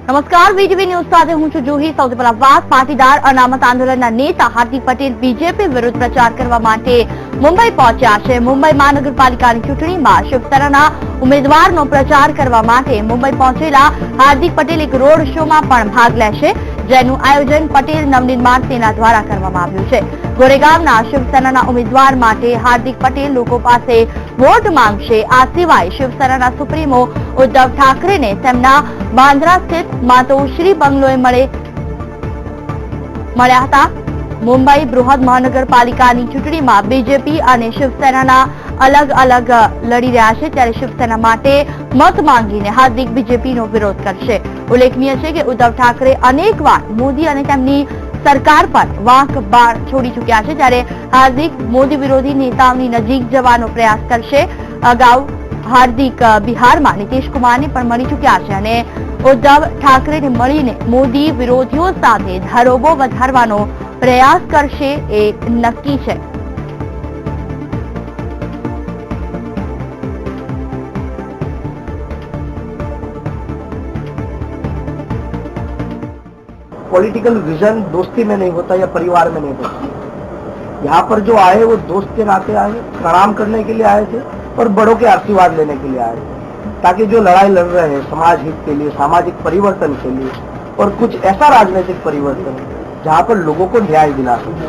નમસ્કાર, VTV news સાથે હું છું જુહી। સૌથી પહેલા વાત પાટીદાર અનામત આંદોલનના નેતા હાર્દિક પટેલ બીજેપી વિરુદ્ધ પ્રચાર કરવા માટે મુંબઈ પહોંચ્યા છે। મુંબઈ મહાનગરપાલિકાની ચૂંટણીમાં શિવસેનાના ઉમેદવારનો પ્રચાર કરવા માટે મુંબઈ પહોંચેલા હાર્દિક પટેલ એક રોડ શોમાં પણ ભાગ લેશે, જેનું આયોજન પટેલ નવનિર્માણ સેના દ્વારા કરવામાં આવ્યું છે। ગોરેગામના શિવસેનાના ઉમેદવાર માટે હાર્દિક પટેલ લોકો પાસે વોટ માંગશે। આ સિવાય શિવસેનાના સુપ્રીમો ઉદ્ધવ ઠાકરેને તેમના બાંદ્રા સ્થિત માતોશ્રી બંગલોએ મળ્યા હતા। મુંબઈ બૃહદ મહાનગરપાલિકાની ચૂંટણીમાં બીજેપી અને શિવસેનાના અલગ અલગ લડી રહ્યા છે, ત્યારે શિવસેના માટે મત માંગીને હાર્દિક બીજેપીનો વિરોધ કરશે। ઉલ્લેખનીય છે કે ઉદ્ધવ ઠાકરે અનેકવાર મોદી અને તેમની સરકાર પર વાંક બાણ છોડી ચૂક્યા છે, ત્યારે હાર્દિક મોદી વિરોધી નેતાઓની નજીક જવાનો પ્રયાસ કરશે। અગાઉ હાર્દિક બિહારમાં નીતિશ કુમારને પણ મળી ચૂક્યા છે અને ઉદ્ધવ ઠાકરેને મળીને મોદી વિરોધીઓ સાથે ધરોબો વધારવાનો પ્રયાસ કરશે એ નક્કી છે। पॉलिटिकल विजन दोस्ती में नहीं होता या परिवार में नहीं होता। यहाँ पर जो आए वो दोस्त के नाते आए, प्रणाम करने के लिए आए थे और बड़ों के आशीर्वाद लेने के लिए आए थे, ताकि जो लड़ाई लड़ रहे हैं समाज हित के लिए, सामाजिक परिवर्तन के लिए और कुछ ऐसा राजनीतिक परिवर्तन जहाँ पर लोगों को न्याय दिला सके,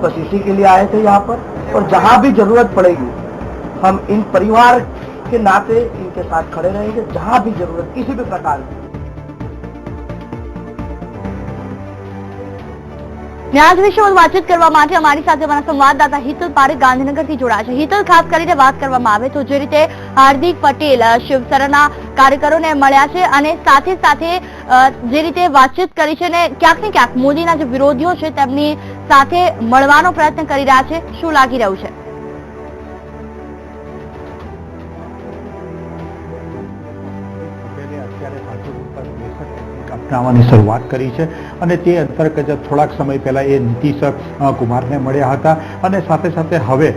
बस इसी के लिए आए थे यहाँ पर। और जहाँ भी जरूरत पड़ेगी हम इन परिवार के नाते इनके साथ खड़े रहेंगे, जहाँ भी जरूरत किसी भी प्रकार की। આજ વિશે વાતચીત કરવા માટે અમારી સાથે અમારા સંવાદદાતા હિતલ પારેખ ગાંધીનગરથી જોડાયા છે। હિતલ, ખાસ કરીને વાત કરવામાં આવે તો જે રીતે હાર્દિક પટેલ શિવસેનાના કાર્યકરોને મળ્યા છે અને સાથે સાથે જે રીતે વાતચીત કરી છે ને ક્યાંક ને ક્યાંક મોદીના જે વિરોધીઓ છે તેમની સાથે મળવાનો પ્રયત્ન કરી રહ્યા છે, શું લાગી રહ્યું છે? અપનાવવાની શરૂઆત કરી છે અને તે અંતર્ગત થોડાક સમય પહેલા એ નીતિશ કુમારને મળ્યા હતા અને સાથે સાથે હવે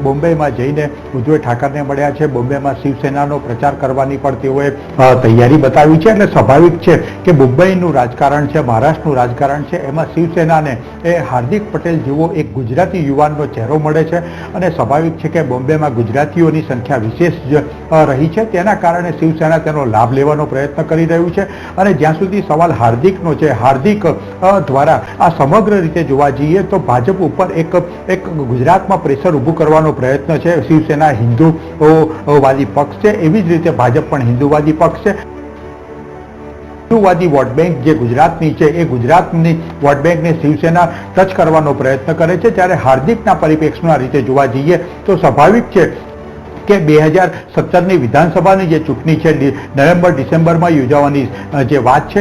બોમ્બેમાં જઈને ઉદ્ધવ ઠાકરેને મળ્યા છે। બોમ્બેમાં શિવસેનાનો પ્રચાર કરવાની પણ તેઓએ તૈયારી બતાવી છે। એટલે સ્વાભાવિક છે કે મુંબઈનું રાજકારણ છે, મહારાષ્ટ્રનું રાજકારણ છે, એમાં શિવસેનાને એ હાર્દિક પટેલ જેવો એક ગુજરાતી યુવાનનો ચહેરો મળે છે અને સ્વાભાવિક છે કે બોમ્બેમાં ગુજરાતીઓની સંખ્યા વિશેષ રહી છે, તેના કારણે શિવસેના તેનો લાભ લેવાનો પ્રયત્ન કરી રહ્યું છે। અને જ્યાં સુધી સવાલ હાર્દિકનો છે, હાર્દિક દ્વારા આ સમગ્ર રીતે જોવા જઈએ તો ભાજપ ઉપર એક ગુજરાતમાં પ્રેશર ઊભું કરવાનો પ્રયત્ન છે। શિવસેના હિન્દુવાદી પક્ષ છે, એવી જ રીતે ભાજપ પણ હિન્દુવાદી પક્ષ છે। હિન્દુવાદી વોટ બેંક જે ગુજરાતની છે એ ગુજરાતની વોટ બેંકને શિવસેના ટચ કરવાનો પ્રયત્ન કરે છે, ત્યારે હાર્દિકના પરિપ્રેક્ષમાં રીતે જોવા જઈએ તો સ્વાભાવિક છે કે 2017ની વિધાનસભાની જે ચૂંટણી છે નવેમ્બર ડિસેમ્બરમાં યોજાવાની જે વાત છે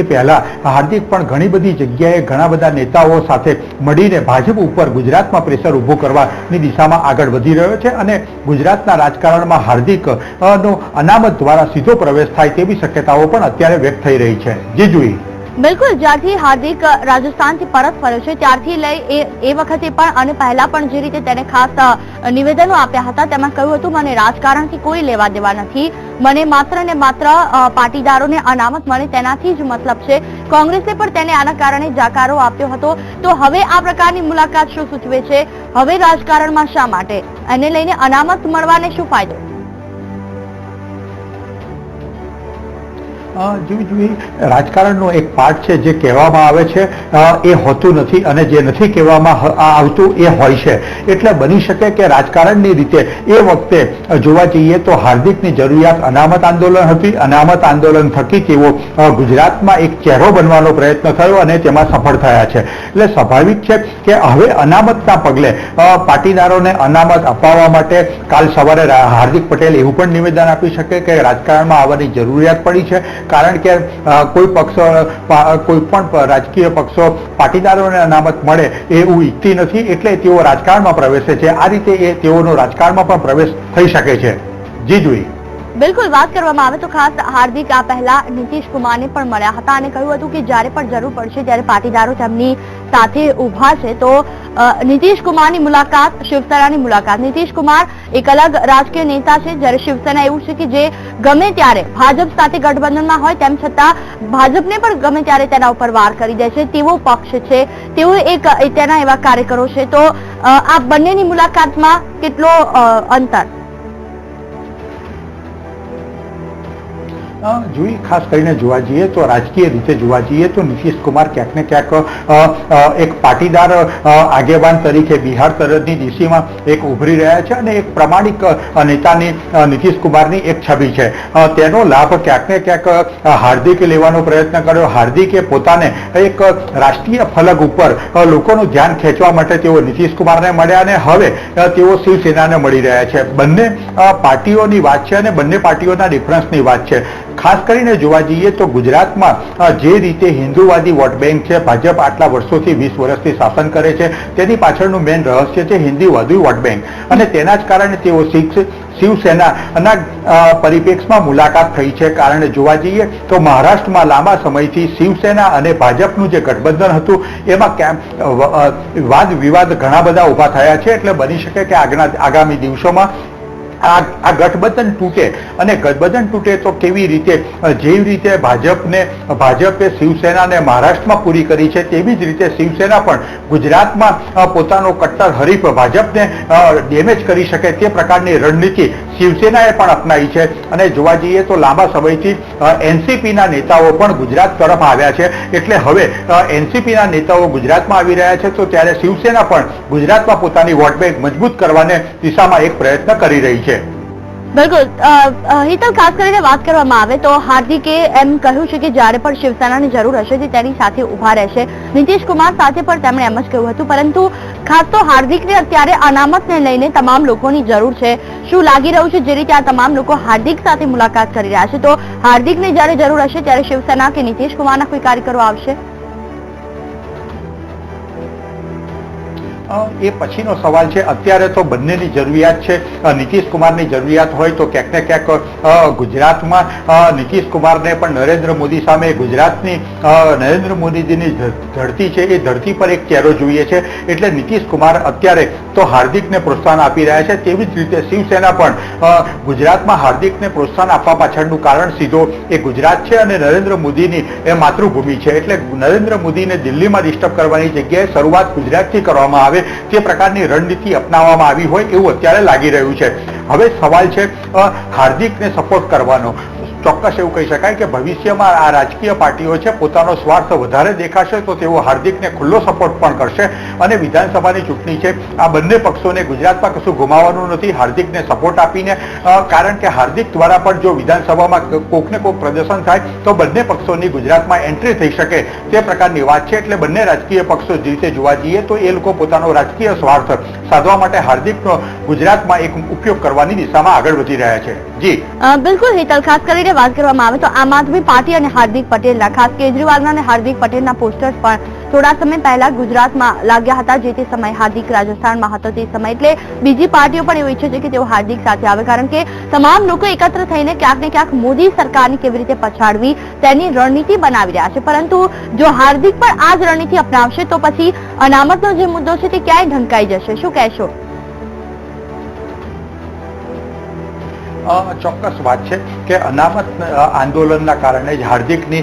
એ પહેલા હાર્દિક પણ ઘણી બધી જગ્યાએ ઘણા બધા નેતાઓ સાથે મળીને ભાજપ ઉપર ગુજરાતમાં પ્રેશર ઊભું કરવાની દિશામાં આગળ વધી રહ્યો છે અને ગુજરાતના રાજકારણમાં હાર્દિકનો અનામત દ્વારા સીધો પ્રવેશ થાય તેવી શક્યતાઓ પણ અત્યારે વ્યક્ત થઈ રહી છે। જી જુઈ। બિલકુલ, જ્યારથી હાર્દિક રાજસ્થાનથી પરત ફર્યો છે ત્યારથી લઈ એ વખતે પણ અને પહેલા પણ જે રીતે તેને ખાસ નિવેદનો આપ્યા હતા તેમાં કહ્યું હતું મને રાજકારણથી કોઈ લેવા દેવા નથી, મને માત્ર ને માત્ર પાટીદારોને અનામત મળે તેનાથી જ મતલબ છે। કોંગ્રેસે પણ તેને આના કારણે જાકારો આપ્યો હતો, તો હવે આ પ્રકારની મુલાકાત શું સૂચવે છે? હવે રાજકારણમાં શા માટે એને લઈને અનામત મળવાને શું ફાયદો? રાજકારણનો એક પાર્ટ છે જે કહેવામાં આવે છે એ હોતું નથી અને જે નથી કહેવામાં આવતું એ હોય છે। એટલે બની શકે કે રાજકારણની રીતે એ વખતે જોવા જઈએ તો હાર્દિકની જરૂરિયાત અનામત આંદોલન હતી, અનામત આંદોલન થકી તેઓ ગુજરાતમાં એક ચહેરો બનવાનો પ્રયત્ન થયો અને તેમાં સફળ થયા છે। એટલે સ્વાભાવિક છે કે હવે અનામતના પગલે પાટીદારોને અનામત અપાવવા માટે કાલ સવારે હાર્દિક પટેલ એવું પણ નિવેદન આપી શકે કે રાજકારણમાં આવવાની જરૂરિયાત પડી છે, કારણ કે કોઈ પણ રાજકીય પક્ષો પાટીદારોને અનામત મળે એવું ઈચ્છતી નથી, એટલે તેઓ રાજકારણમાં પ્રવેશે છે। આ રીતે એ તેઓનો રાજકારણમાં પણ પ્રવેશ થઈ શકે છે। જી જોઈ। બિલકુલ, વાત કરવામાં આવે તો ખાસ હાર્દિક આ પહેલા નીતિશ કુમારને પણ મળ્યા હતા અને કહ્યું હતું કે જ્યારે પણ જરૂર પડશે ત્યારે પાટીદારો તેમની સાથે ઉભા છે તો નીતિશ કુમારની મુલાકાત, શિવસેનાની મુલાકાત. નીતિશ કુમાર એક અલગ રાજકીય નેતા છે, જ્યારે શિવસેના એવું છે કે જે ગમે ત્યારે ભાજપ સાથે ગઠબંધનમાં હોય તેમ છતાં ભાજપને પણ ગમે ત્યારે તેના ઉપર વાર કરી દે છે તેવો પક્ષ છે, તેઓ તેના એવા કાર્યકરો છે. તો આ બંનેની મુલાકાતમાં કેટલો અંતર? ખાસ કરીને જોવા જઈએ તો રાજકીય રીતે જોવા જઈએ તો નીતિશ કુમાર ક્યાંક ને ક્યાંક એક પાટીદાર આગેવાન તરીકે બિહાર તરફની દિશામાં એક ઉભરી રહ્યા છે અને એક પ્રામાણિક નેતાની નીતિશ કુમારની એક છબી છે. તેનો લાભ ક્યાંક ને ક્યાંક હાર્દિકે લેવાનો પ્રયત્ન કર્યો. હાર્દિકે પોતાને એક રાષ્ટ્રીય ફલક ઉપર લોકોનું ધ્યાન ખેંચવા માટે તેઓ નીતિશ કુમારને મળ્યા અને હવે તેઓ શિવસેનાને મળી રહ્યા છે. બંને પાર્ટીઓની વાત છે અને બંને પાર્ટીઓના ડિફરન્સની વાત છે. ખાસ કરીને જોવા જઈએ તો ગુજરાતમાં જે રીતે હિન્દુવાદી વોટ બેંક છે, ભાજપ આટલા વર્ષોથી 20 વર્ષથી શાસન કરે છે, તેની પાછળનું મેઇન રહસ્ય છે હિન્દુવાદી વોટ બેંક અને તેના જ કારણે તેઓ શિવસેનાના પરિપ્રેક્ષમાં મુલાકાત થઈ છે. કારણ જોવા જઈએ તો મહારાષ્ટ્રમાં લાંબા સમયથી શિવસેના અને ભાજપનું જે ગઠબંધન હતું એમાં વાદ વિવાદ ઘણા બધા ઉભા થયા છે. એટલે બની શકે કે આગામી દિવસોમાં આ ગઠબંધન તૂટે અને ગઠબંધન તૂટે તો કેવી રીતે, જેવી રીતે ભાજપે શિવસેનાને મહારાષ્ટ્રમાં પૂરી કરી છે તેવી જ રીતે શિવસેના પણ ગુજરાતમાં પોતાનો કટ્ટર હરીફ ભાજપને ડેમેજ કરી શકે તે પ્રકારની રણનીતિ શિવસેનાએ પણ અપનાવી છે. અને જોવા જઈએ તો લાંબા સમયથી એનસીપીના નેતાઓ પણ ગુજરાત તરફ આવ્યા છે. એટલે હવે એનસીપીના નેતાઓ ગુજરાતમાં આવી રહ્યા છે તો ત્યારે શિવસેના પણ ગુજરાતમાં પોતાની વોટ બેંક મજબૂત કરવાને દિશામાં એક પ્રયત્ન કરી રહી છે. બિલકુલ. હિતલ, ખાસ કરીને વાત કરવામાં આવે તો હાર્દિકે એમ કહ્યું છે કે જ્યારે પણ શિવસેનાની જરૂર હશે તે તેની સાથે ઉભા રહેશે. નીતિશ કુમાર સાથે પણ તેમણે એમ જ કહ્યું હતું. પરંતુ ખાસ તો હાર્દિકને અત્યારે અનામતને લઈને તમામ લોકોની જરૂર છે. શું લાગી રહ્યું છે જે રીતે આ તમામ લોકો હાર્દિક સાથે મુલાકાત કરી રહ્યા છે તો હાર્દિકને જ્યારે જરૂર હશે ત્યારે શિવસેના કે નીતિશ કુમારના કોઈ કાર્યકરો આવશે? એ પછીનો સવાલ છે. અત્યારે તો બંનેની જરૂરિયાત છે. નીતિશ કુમારની જરૂરિયાત હોય તો ક્યાંક ને ક્યાંક ગુજરાતમાં નીતિશ કુમારને પણ નરેન્દ્ર મોદી સામે ગુજરાતની નરેન્દ્ર મોદીજીની ધરતી છે એ ધરતી પર એક ચહેરો જોઈએ છે. એટલે નીતિશ કુમાર અત્યારે તો હાર્દિકને પ્રોત્સાહન આપી રહ્યા છે. તેવી જ રીતે શિવસેના પણ ગુજરાતમાં હાર્દિકને પ્રોત્સાહન આપવા પાછળનું કારણ સીધો એ ગુજરાત છે અને નરેન્દ્ર મોદીની એ માતૃભૂમિ છે. એટલે નરેન્દ્ર મોદીને દિલ્હીમાં ડિસ્ટર્બ કરવાની જગ્યાએ શરૂઆત ગુજરાતથી કરવામાં આવે તે પ્રકારની રણનીતિ અપનાવવામાં આવી હોય એવું અત્યારે લાગી રહ્યું છે. હવે સવાલ છે હાર્દિકને સપોર્ટ કરવાનો. ચોક્કસ એવું કહી શકાય કે ભવિષ્યમાં આ રાજકીય પાર્ટીઓ છે પોતાનો સ્વાર્થ વધારે દેખાશે તો તેઓ હાર્દિકને ખુલ્લો સપોર્ટ પણ કરશે અને વિધાનસભાની ચૂંટણી છે આ બંને પક્ષોને ગુજરાતમાં કશું ગુમાવવાનું નથી હાર્દિકને સપોર્ટ આપીને. કારણ કે હાર્દિક દ્વારા પણ જો વિધાનસભામાં કોકને કોક પ્રદર્શન થાય તો બંને પક્ષોની ગુજરાતમાં એન્ટ્રી થઈ શકે તે પ્રકારની વાત છે. એટલે બંને રાજકીય પક્ષો જે રીતે જોવા જઈએ તો એ લોકો પોતાનો રાજકીય સ્વાર્થ સાધવા માટે હાર્દિકનો ગુજરાતમાં એક ઉપયોગ કરવાની દિશામાં આગળ વધી રહ્યા છે. જી બિલકુલ હિતલ, ખાસ કરીને વાત કરવામાં આવે તો આમ આદમી પાર્ટી અને હાર્દિક પટેલના, ખાસ કેજરીવાલના અને હાર્દિક પટેલના પોસ્ટર્સ પણ થોડા સમય પહેલા ગુજરાતમાં લાગ્યા હતા. જે તે સમય હાર્દિક રાજસ્થાનમાં હતો તે સમય. એટલે બીજી પાર્ટીઓ પણ એવું ઈચ્છે છે કે તેઓ હાર્દિક સાથે આવે, કારણ કે તમામ લોકો એકત્ર થઈને ક્યાંક ને ક્યાંક મોદી સરકારની કેવી રીતે પછાડવી તેની રણનીતિ બનાવી રહ્યા છે. પરંતુ જો હાર્દિક પણ આ જ રણનીતિ અપનાવશે તો પછી અનામતનો જે મુદ્દો છે તે ક્યાંય ઢંકાઈ જશે. શું કહેશો? ચોક્કસ વાત છે કે અનામત આંદોલનના કારણે જ હાર્દિકની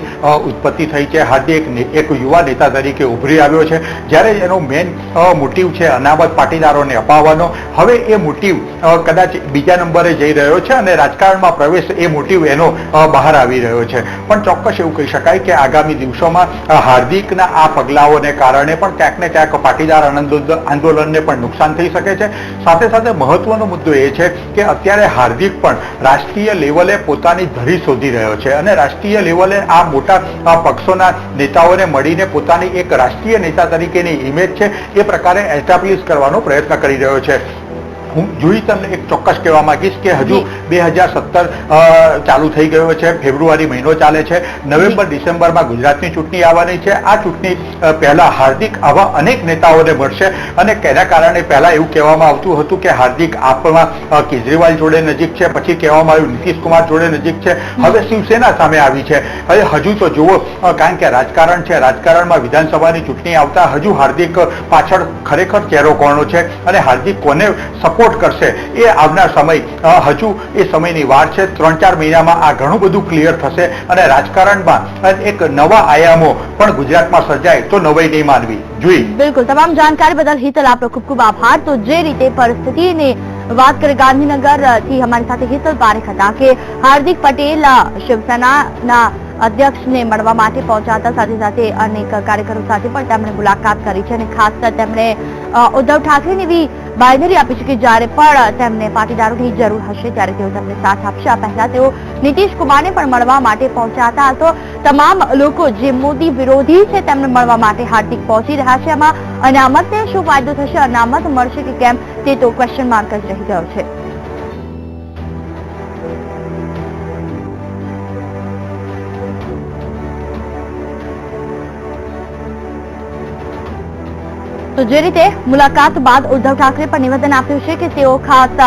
ઉત્પત્તિ થઈ છે. હાર્દિક એક યુવા નેતા તરીકે ઉભરી આવ્યો છે. જ્યારે એનો મેઇન મોટિવ છે અનામત પાટીદારોને અપાવવાનો, હવે એ મોટિવ કદાચ બીજા નંબરે જઈ રહ્યો છે અને રાજકારણમાં પ્રવેશ એ મોટિવ એનો બહાર આવી રહ્યો છે. પણ ચોક્કસ એવું કહી શકાય કે આગામી દિવસોમાં હાર્દિકના આ પગલાઓને કારણે પણ ક્યાંક ને ક્યાંક પાટીદાર આંદોલનને પણ નુકસાન થઈ શકે છે. સાથે સાથે મહત્વનો મુદ્દો એ છે કે અત્યારે હાર્દિક પણ રાષ્ટ્રીય લેવલે પોતાની ધરી શોધી રહ્યો છે અને રાષ્ટ્રીય લેવલે આ મોટા પક્ષોના નેતાઓને મળીને પોતાની એક રાષ્ટ્રીય નેતા તરીકેની ઇમેજ છે એ પ્રકારે એસ્ટાબ્લિશ કરવાનો પ્રયત્ન કરી રહ્યો છે. હું જોઈ તમને એક ચોક્કસ કહેવા માંગીશ કે હજુ 2017 ચાલુ થઈ ગયો છે, ફેબ્રુઆરી મહિનો ચાલે છે, નવેમ્બર ડિસેમ્બરમાં ગુજરાતની ચૂંટણી આવવાની છે. આ ચૂંટણી પહેલા હાર્દિક આવા અનેક નેતાઓને મળશે અને તેના કારણે પહેલા એવું કહેવામાં આવતું હતું કે હાર્દિક આપમાં કેજરીવાલ જોડે નજીક છે, પછી કહેવામાં આવ્યું નીતિશ કુમાર જોડે નજીક છે, હવે શિવસેના સામે આવી છે. હવે હજુ તો જુઓ, કારણ કે રાજકારણ છે, રાજકારણમાં વિધાનસભાની ચૂંટણી આવતા હજુ હાર્દિક પાછળ ખરેખર ચહેરો કોનો છે અને હાર્દિક કોને સપોર્ટ કરશે એ આવનાર સમય હજુ એ સમયની વાર છે. 3-4 મહિનામાં આ ઘણું બધું ક્લિયર થશે અને રાજકારણમાં એક નવા આયામો પણ ગુજરાતમાં સર્જાય તો નવાઈ નહીં માનવી જોઈએ. બિલકુલ, તમામ જાણકારી બદલ હિતલ આપનો ખૂબ ખૂબ આભાર. તો જે રીતે પરિસ્થિતિની વાત કરીએ ગાંધીનગર થી અમારી સાથે હિતલ પારેખ હતા કે હાર્દિક પટેલ શિવસેનાના અધ્યક્ષને મળવા માટે પહોંચ્યા હતા, સાથે સાથે અનેક કાર્યકરો સાથે પણ તેમણે મુલાકાત કરી છે અને ખાસ તેમણે ઉદ્ધવ ઠાકરેની એવી બાંયધરી આપી છે કે જ્યારે પણ તેમને પાટીદારોની જરૂર હશે ત્યારે તેઓ તેમને સાથ આપશે. આ પહેલા તેઓ નીતિશ કુમારને પણ મળવા માટે પહોંચ્યા હતા. તો તમામ લોકો જે મોદી વિરોધી છે તેમને મળવા માટે હાર્દિક પહોંચી રહ્યા છે. એમાં અનામતને શું ફાયદો થશે, અનામત મળશે કે કેમ તે તો ક્વેશ્ચન માર્ક જ રહી ગયો છે. તો જે રીતે મુલાકાત બાદ ઉદ્ધવ ઠાકરે પણ નિવેદન આપ્યું છે કે તેઓ ખાસ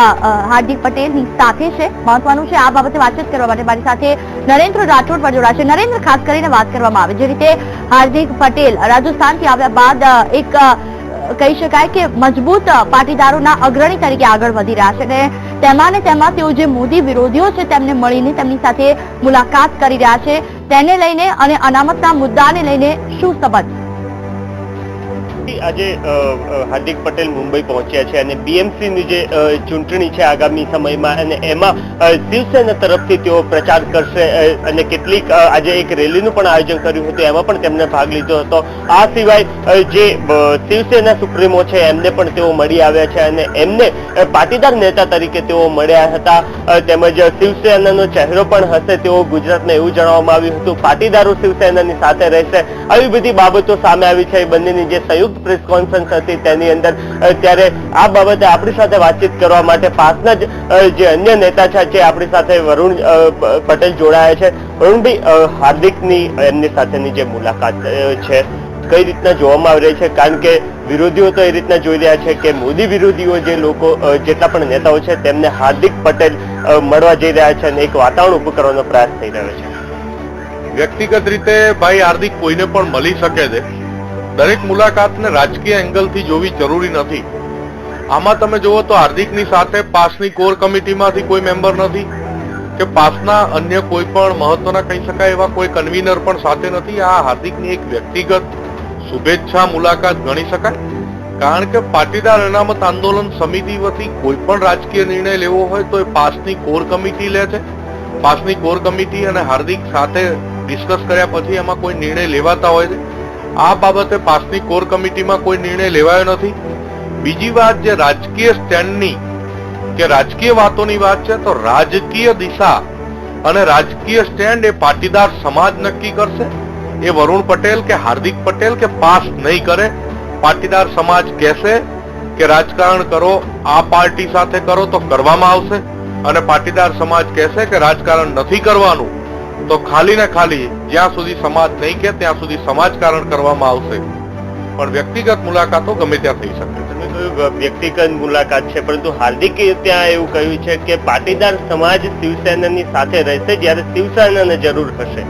હાર્દિક પટેલની સાથે છે. મહત્વનું છે આ બાબતે વાતચીત કરવા માટે મારી સાથે નરેન્દ્ર રાઠોડ પણ જોડાશે. નરેન્દ્ર, ખાસ કરીને વાત કરવામાં આવે જે રીતે હાર્દિક પટેલ રાજસ્થાનથી આવ્યા બાદ એક કહી શકાય કે મજબૂત પાટીદારોના અગ્રણી તરીકે આગળ વધી રહ્યા છે અને તેમાં તેઓ જે મોદી વિરોધીઓ છે તેમને મળીને તેમની સાથે મુલાકાત કરી રહ્યા છે, તેને લઈને અને અનામતના મુદ્દાને લઈને શું સંબંધ? આજે હાર્દિક પટેલ મુંબઈ પહોંચ્યા છે અને BMC ની જે ચૂંટણી છે આગામી સમયમાં અને એમાં શિવસેના તરફથી તેઓ પ્રચાર કરશે અને કેટલીક આજે એક રેલીનું પણ આયોજન કર્યું હતું, એમાં પણ તેમણે ભાગ લીધો હતો. આ સિવાય જે શિવસેના સુપ્રીમો છે એમને પણ તેઓ મળી આવ્યા છે અને એમને પાટીદાર નેતા તરીકે તેઓ મળ્યા હતા. તેમજ શિવસેનાનો ચહેરો પણ હશે તેઓ ગુજરાતને એવું જણાવવામાં આવ્યું હતું. પાટીદારો શિવસેનાની સાથે રહેશે, આવી બધી બાબતો સામે આવી છે. બંનેની જે સંયુક્ત પ્રેસ કોન્ફરન્સ હતી તેની અંદર ત્યારે આ બાબતે આપણી સાથે વાતચીત કરવા માટે પાસના જે અન્ય નેતા છે આપણી સાથે વરુણ પટેલ જોડાયા છે. વરુણભાઈ, હાર્દિકની એમની સાથેની જે મુલાકાત છે કઈ રીતના જોવામાં આવી રહી છે? કારણ કે વિરોધીઓ તો એ રીતના જોઈ રહ્યા છે કે મોદી વિરોધીઓ જે લોકો જેટલા પણ નેતાઓ છે તેમને હાર્દિક પટેલ મળવા જઈ રહ્યા છે અને એક વાતાવરણ ઉભું કરવાનો પ્રયાસ થઈ રહ્યો છે. વ્યક્તિગત રીતે ભાઈ હાર્દિક કોઈને પણ મળી શકે છે. દરેક મુલાકાતને રાજકીય એંગલથી જોવી જરૂરી નથી. આમાં તમે જુઓ તો હાર્દિકની સાથે પાસની કોર કમિટીમાંથી કોઈ મેમ્બર નથી કે પાસના અન્ય કોઈ પણ મહત્વના કહી શકાય એવા કોઈ કન્વીનર પણ સાથે નથી. આ હાર્દિકની એક વ્યક્તિગત શુભેચ્છા મુલાકાત ગણી શકાય. કારણ કે પાટીદાર અનામત આંદોલન સમિતિ વતી કોઈ પણ રાજકીય નિર્ણય લેવો હોય તો એ પાસની કોર કમિટી લે છે. પાસની કોર કમિટી અને હાર્દિક સાથે ડિસ્કસ કર્યા પછી એમાં કોઈ નિર્ણય લેવાતા હોય છે. આ બાબતે પાસની કોર કમિટીમાં કોઈ નિર્ણય લેવાયો નથી. બીજી વાત જે રાજકીય સ્ટેન્ડની કે રાજકીય વાતોની વાત છે તો રાજકીય દિશા અને રાજકીય સ્ટેન્ડ એ પાટીદાર સમાજ નક્કી કરશે. એ વરુણ પટેલ કે હાર્દિક પટેલ કે પાસ નહીં કરે. પાટીદાર સમાજ કહેશે કે રાજકારણ કરો, આ પાર્ટી સાથે કરો તો કરવામાં આવશે અને પાટીદાર સમાજ કહેશે કે રાજકારણ નથી કરવાનું તો ખાલી ને ખાલી જ્યાં સુધી સમાજ નહીં કે ત્યાં સુધી સમાજકારણ કરવામાં આવશે. પણ વ્યક્તિગત મુલાકાતો ગમે ત્યાં થઈ શકે. તમે કહ્યું વ્યક્તિગત મુલાકાત છે, પરંતુ હાર્દિકે ત્યાં એવું કહ્યું છે કે પાટીદાર સમાજ શિવસેનાની સાથે રહેશે જ્યારે શિવસેનાને જરૂર હશે.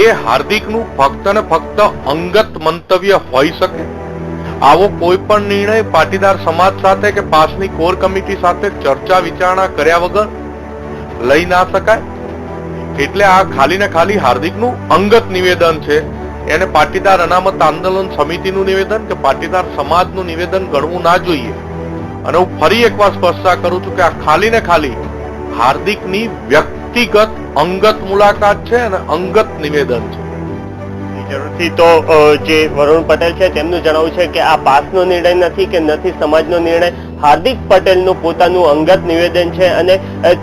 એ હાર્દિકનું ફક્ત ને ફક્ત અંગત મંતવ્ય હોઈ શકે. આવો કોઈ પણ નિર્ણય પાટીદાર સમાજ સાથે કે પાસની કોર કમિટી સાથે ચર્ચા વિચારણા કર્યા વગર લઈ ના શકાય. એટલે આ ખાલી ને ખાલી હાર્દિકનું અંગત નિવેદન છે. એને પાટીદાર અનામત આંદોલન સમિતિનું નિવેદન કે પાટીદાર સમાજનું નિવેદન ગણવું ના જોઈએ. અને હું ફરી એકવાર સ્પષ્ટતા કરું છું કે આ ખાલી ને ખાલી હાર્દિકની વ્યક્તિગત અંગત મુલાકાત છે અને અંગત નિવેદન છે. જરૂરથી તો જે વરુણ પટેલ છે તેમનું જણાવવું છે કે આ પાસનો નિર્ણય નથી કે નથી સમાજનો નિર્ણય, હાર્દિક પટેલનું પોતાનું અંગત નિવેદન છે અને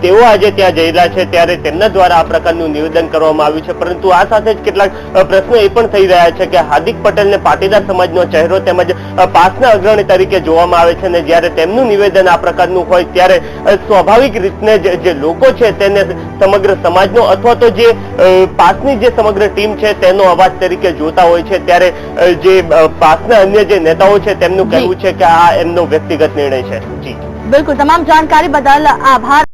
તેઓ આજે ત્યાં જઈ રહ્યા છે ત્યારે તેમના દ્વારા આ પ્રકારનું નિવેદન કરવામાં આવ્યું છે. પરંતુ આ સાથે જ કેટલાક પ્રશ્નો એ પણ થઈ રહ્યા છે કે હાર્દિક પટેલને પાટીદાર સમાજનો ચહેરો તેમજ પાસના અગ્રણી તરીકે જોવામાં આવે છે અને જ્યારે તેમનું નિવેદન આ પ્રકારનું હોય ત્યારે સ્વાભાવિક રીતને જે લોકો છે તેને સમગ્ર સમાજનો અથવા તો જે પાસની જે સમગ્ર ટીમ છે તેનો અવાજ તરીકે જોતા હોય છે. ત્યારે જે પાસના અન્ય જે નેતાઓ છે તેમનું કહેવું છે કે આ એમનો વ્યક્તિગત નિર્ણય છે. જી બિલકુલ, તમામ જાણકારી બદલ આભાર.